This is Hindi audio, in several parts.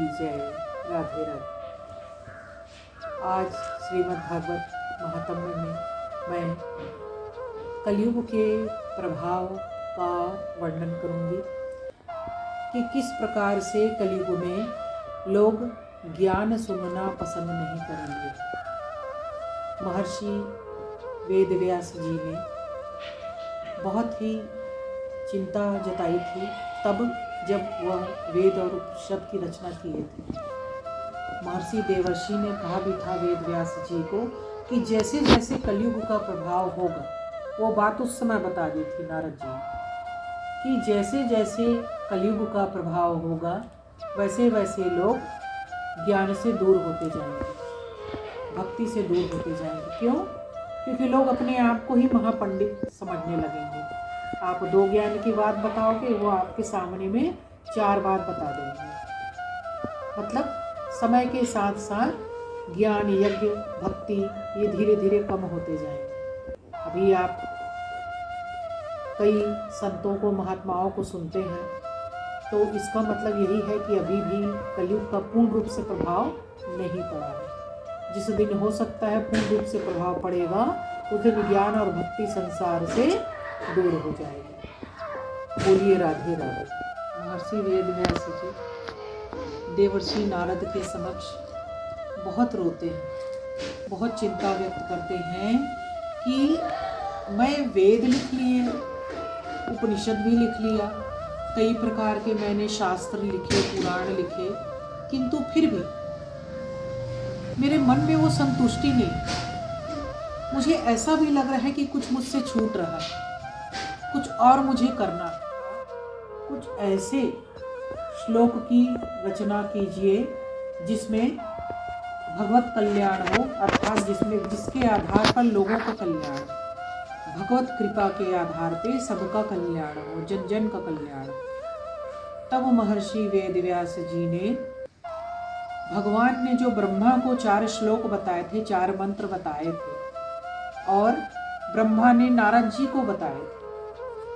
जय। राधे राधे। आज श्रीमद् भागवत महात्म्य में मैं कलयुग के प्रभाव का वर्णन करूंगी कि किस प्रकार से कलयुग में लोग ज्ञान सुनना पसंद नहीं करेंगे। महर्षि वेदव्यास जी ने बहुत ही चिंता जताई थी तब जब वह वेद और उपनिषद की रचना किए थे। महर्षि देवर्षि ने कहा भी था वेदव्यास जी को कि जैसे जैसे कलयुग का प्रभाव होगा, वो बात उस समय बता दी थी नारद जी कि जैसे जैसे कलयुग का प्रभाव होगा वैसे वैसे लोग ज्ञान से दूर होते जाएंगे, भक्ति से दूर होते जाएंगे। क्यों? क्योंकि लोग अपने आप को ही महापंडित समझने लगेंगे। आप 2 ज्ञान की बात बताओगे, वो आपके सामने में 4 बात बता देंगे। मतलब समय के साथ साथ ज्ञान, यज्ञ, भक्ति ये धीरे धीरे कम होते जाएंगे। अभी आप कई संतों को, महात्माओं को सुनते हैं तो इसका मतलब यही है कि अभी भी कलयुग का पूर्ण रूप से प्रभाव नहीं पड़ा है। जिस दिन हो सकता है पूर्ण रूप से प्रभाव पड़ेगा, उस दिन ज्ञान और भक्ति संसार से दूर हो जाएगी। बोलिए राधे राधे। महर्षि वेदव्यास जी देवर्षि नारद के समक्ष बहुत रोते हैं, बहुत चिंता व्यक्त करते हैं कि मैं वेद लिख लिए, उपनिषद भी लिख लिया, कई प्रकार के मैंने शास्त्र लिखे, पुराण लिखे, किंतु फिर भी मेरे मन में वो संतुष्टि नहीं। मुझे ऐसा भी लग रहा है कि कुछ मुझसे छूट रहा है, कुछ और मुझे करना। कुछ ऐसे श्लोक की रचना कीजिए जिसमें भगवत कल्याण हो, अर्थात जिसके आधार पर लोगों का कल्याण, भगवत कृपा के आधार पे सबका कल्याण हो, जन जन का कल्याण। तब महर्षि वेदव्यास जी ने, भगवान ने जो ब्रह्मा को 4 श्लोक बताए थे, 4 मंत्र बताए थे और ब्रह्मा ने नारद जी को बताए थे।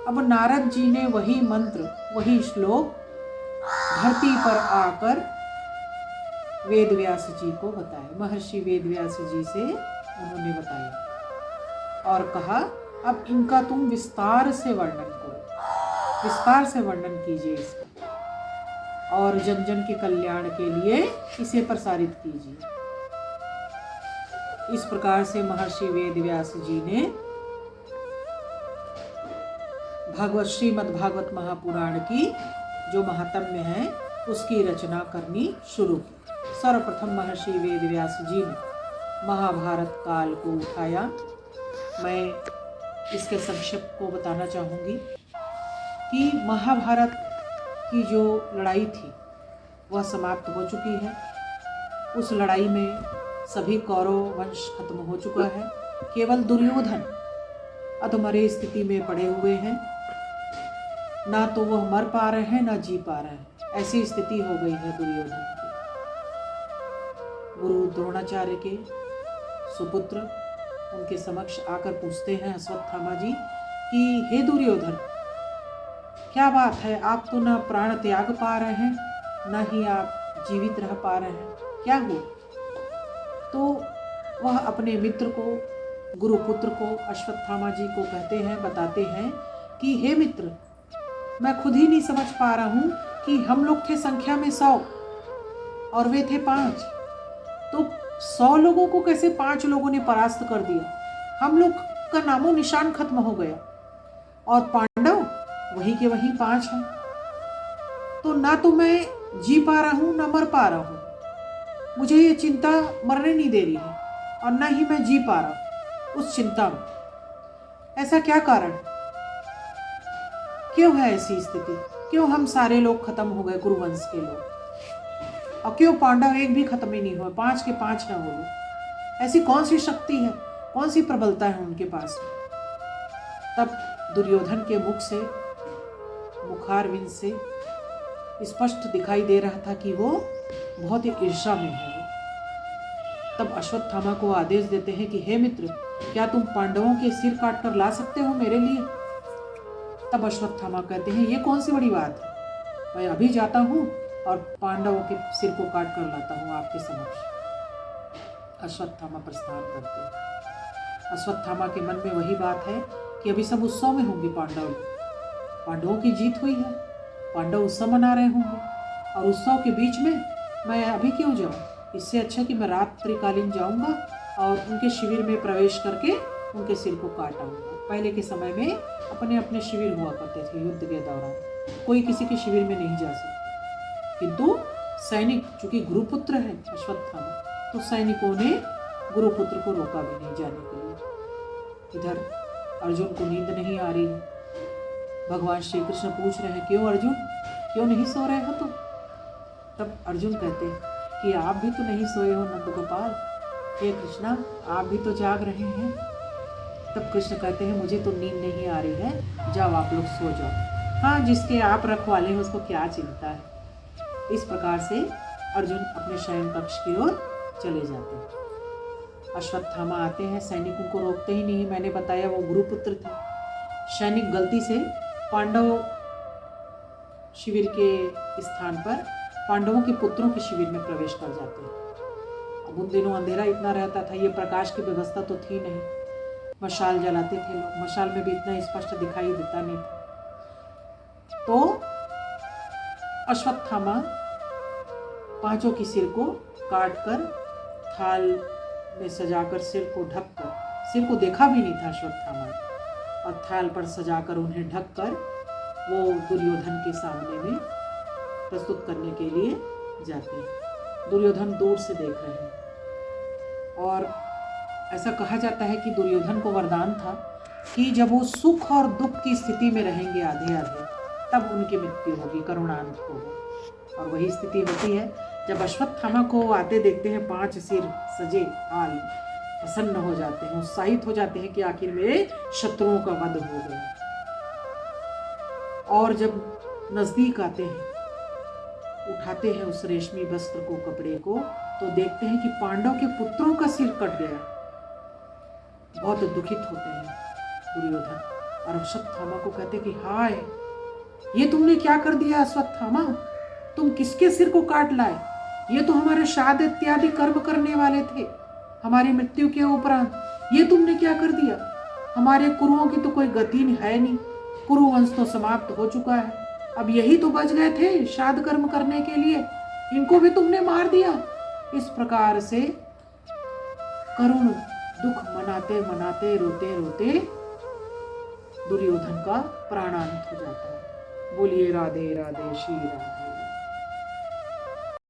अब नारद जी ने वही मंत्र, वही श्लोक धरती पर आकर वेदव्यास जी को बताए। महर्षि वेदव्यास जी से उन्होंने बताया और कहा अब इनका तुम विस्तार से वर्णन करो, विस्तार से वर्णन कीजिए इसका और जन जन के कल्याण के लिए इसे प्रसारित कीजिए। इस प्रकार से महर्षि वेदव्यास जी ने भागवत, श्रीमद् भागवत महापुराण की जो महात्म्य है उसकी रचना करनी शुरू की। सर्वप्रथम महर्षि वेदव्यास जी ने महाभारत काल को उठाया। मैं इसके संक्षेप को बताना चाहूँगी कि महाभारत की जो लड़ाई थी वह समाप्त हो चुकी है। उस लड़ाई में सभी कौरव वंश खत्म हो चुका है। केवल दुर्योधन अधमरे स्थिति में पड़े हुए हैं, ना तो वह मर पा रहे हैं ना जी पा रहे हैं। ऐसी स्थिति हो गई है दुर्योधन की। गुरु द्रोणाचार्य के सुपुत्र उनके समक्ष आकर पूछते हैं अश्वत्थामा जी कि हे दुर्योधन, क्या बात है, आप तो ना प्राण त्याग पा रहे हैं, ना ही आप जीवित रह पा रहे हैं, क्या हुआ? तो वह अपने मित्र को, गुरुपुत्र को, अश्वत्थामा जी को कहते हैं, बताते हैं कि हे मित्र, मैं खुद ही नहीं समझ पा रहा हूँ कि हम लोग थे संख्या में 100 और वे थे 5, तो 100 लोगों को कैसे 5 लोगों ने परास्त कर दिया? हम लोग का नामो निशान खत्म हो गया और पांडव वही के वही 5 हैं। तो ना तो मैं जी पा रहा हूँ ना मर पा रहा हूँ, मुझे ये चिंता मरने नहीं दे रही है और ना ही मैं जी पा रहा हूँ उस चिंता में। ऐसा क्या कारण, क्यों है ऐसी स्थिति? क्यों हम सारे लोग खत्म हो गए, कुरुवंश के लोग, और क्यों पांडव एक भी खत्म ही नहीं हुए, 5 के 5 हैं वो लोग? ऐसी कौन सी शक्ति है, कौन सी प्रबलता है उनके पास में? तब दुर्योधन के मुख से, मुखारविंद से स्पष्ट दिखाई दे रहा था कि वो बहुत ही ईर्ष्या में है। तब अश्वत्थामा को आदेश देते हैं कि हे मित्र, क्या तुम पांडवों के सिर काट कर ला सकते हो मेरे लिए? तब अश्वत्थामा कहते हैं ये कौन सी बड़ी बात है, मैं अभी जाता हूँ और पांडवों के सिर को काट कर लाता हूँ आपके समक्ष। अश्वत्थामा प्रस्थान करते हैं। अश्वत्थामा के मन में वही बात है कि अभी सब उत्सव में होंगे। पांडवों की जीत हुई है, पांडव उत्सव मना रहे होंगे और उत्सव के बीच में मैं अभी क्यों जाऊँ? इससे अच्छा कि मैं रात्रिकालीन जाऊँगा और उनके शिविर में प्रवेश करके उनके सिर को काट आऊँगा। पहले के समय में अपने अपने शिविर हुआ करते थे युद्ध के दौरान, कोई किसी के शिविर में नहीं जा सकता। किंतु सैनिक, चूंकि गुरुपुत्र है अश्वत्थामा, तो सैनिकों ने गुरुपुत्र को रोका भी नहीं जाने के लिए। इधर अर्जुन को नींद नहीं आ रही है। भगवान श्री कृष्ण पूछ रहे हैं, क्यों अर्जुन, क्यों नहीं सो रहे हो तुम? तब अर्जुन कहते हैं कि आप भी तो नहीं सोए हो नंद गोपाल, हे कृष्णा आप भी तो जाग रहे हैं। तब कृष्ण कहते हैं, मुझे तो नींद नहीं आ रही है, जाओ आप लोग सो जाओ। हाँ, जिसके आप रखवाले हैं उसको क्या चिंता है। इस प्रकार से अर्जुन अपने शयन कक्ष की ओर चले जाते हैं। अश्वत्थामा आते हैं, सैनिकों को रोकते ही नहीं। मैंने बताया वो गुरुपुत्र थे। सैनिक गलती से पांडव शिविर के स्थान पर पांडवों के पुत्रों के शिविर में प्रवेश कर जाते हैं। अब उन दिनों अंधेरा इतना रहता था, ये प्रकाश की व्यवस्था तो थी नहीं। मशाल जलाते थे लोग, मशाल में भी इतना स्पष्ट दिखाई देता नहीं था। तो अश्वत्थामा पांचों की सिर को काटकर थाल में सजाकर सिर को ढककर, सिर को देखा भी नहीं था अश्वत्थामा, और थाल पर सजाकर उन्हें ढककर वो दुर्योधन के सामने में प्रस्तुत करने के लिए जाते हैं। दुर्योधन दूर से देख रहे हैं और ऐसा कहा जाता है कि दुर्योधन को वरदान था कि जब वो सुख और दुख की स्थिति में रहेंगे आधे आधे, तब उनकी मृत्यु होगी, करुणांत होगा। और वही स्थिति होती है जब अश्वत्थामा को आते देखते हैं, 5 सिर सजे हाल, प्रसन्न हो जाते हैं, उत्साहित हो जाते हैं कि आखिर मेरे शत्रुओं का वध हो गया। और जब नजदीक आते हैं, उठाते हैं उस रेशमी वस्त्र को, कपड़े को, तो देखते हैं कि पांडव के पुत्रों का सिर कट गया। बहुत दुखित होते हैं दुर्योधन और अश्वत्थामा को कहते कि हाय, ये तुमने क्या कर दिया अश्वत्थामा, तुम किसके सिर को काट लाए? ये तो हमारे श्राद्ध इत्यादि कर्म करने वाले थे हमारी मृत्यु के उपरांत, ये तुमने क्या कर दिया? हमारे कुरुओं की तो कोई गति है नहीं, कुरु वंश तो समाप्त हो चुका है, अब यही तो बच गए थे श्राद्ध कर्म करने के लिए, इनको भी तुमने मार दिया। इस प्रकार से करुण दुख मनाते मनाते, रोते रोते दुर्योधन का प्राणांत हो जाता है। बोलिए राधे राधे श्री राधे।